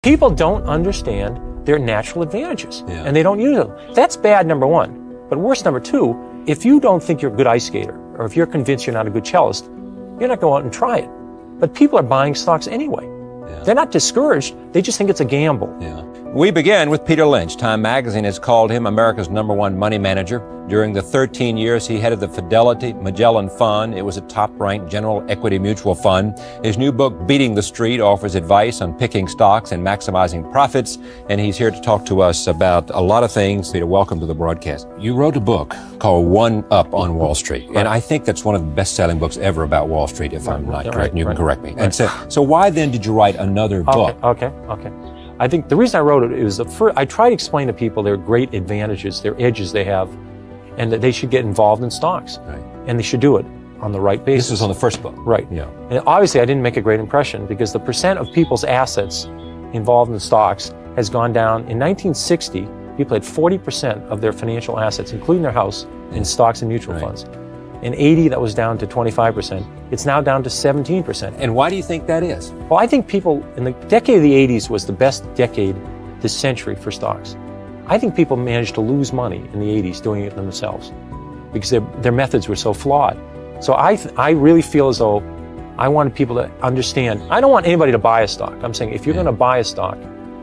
People don't understand their natural advantages, Yeah. and they don't use them. That's bad, number one. But worse, number two, if you don't think you're a good ice skater, or if you're convinced you're not a good cellist, you're not going out and try it. But people are buying stocks anyway. Yeah. They're not discouraged. They just think it's a gamble. Yeah. We begin with Peter Lynch. Time magazine has called him America's #1 money manager. During the 13 years he headed the Fidelity Magellan Fund, it was a top-ranked general equity mutual fund. His new book, Beating the Street, offers advice on picking stocks and maximizing profits. And he's here to talk to us about a lot of things. Peter, welcome to the broadcast. You wrote a book called One Up on Wall Street. Right. And I think that's one of the best-selling books ever about Wall Street, if I'm not correct. And you can correct me. Right. And so why then did you write another book? Okay. I think the reason I wrote it is I try to explain to people their great advantages, their edges they have, and that they should get involved in stocks. Right. And they should do it on the right basis. This was on the first book. Right. Yeah. And obviously I didn't make a great impression because the percent of people's assets involved in stocks has gone down. In 1960, people had 40% of their financial assets, including their house, in stocks and mutual Right. funds. In 80, that was down to 25%. It's now down to 17%. And why do you think that is? Well, I think people, in the decade of the 80s was the best decade this century for stocks. I think people managed to lose money in the 80s doing it themselves because their methods were so flawed. So I really feel as though I wanted people to understand. I don't want anybody to buy a stock. I'm saying if you're going to buy a stock,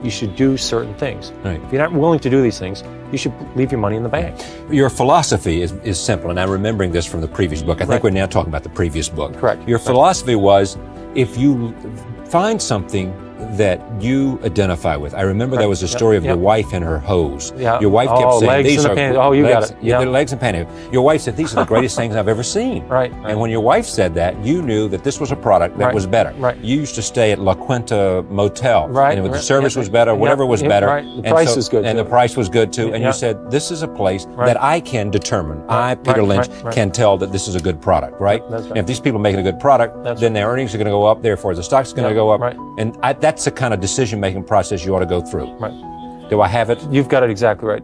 you should do certain things. Right. If you're not willing to do these things, you should leave your money in the bank. Your philosophy is simple, and I'm remembering this from the previous book. I think Right. we're now talking about the previous book. Correct. Your philosophy was, if you find something that you identify with. I remember there was a story of your wife and her hose. Yeah. Your wife kept Oh, saying, legs these in are the panties. Oh, you got legs, it. Yeah, Yeah. the legs and panties. Your wife said, these are the greatest things I've ever seen. Right. And when your wife said that, you knew that this was a product that Right. was better. Right. You used to stay at La Quinta Motel. Right. And the Right. service Yeah. was better, whatever was Yeah. better. Right. The And price was good, And too. the price was good too. And Yeah. you said, this is a place Right. that I can determine. I, Peter Right. Lynch, Right. can tell that this is a good product, right? That's right. And if these people are making a good product, That's then their earnings are going to go up, therefore the stock's going to go up. Right. And that's the kind of decision-making process you ought to go through. Right. Do I have it? You've got it exactly right.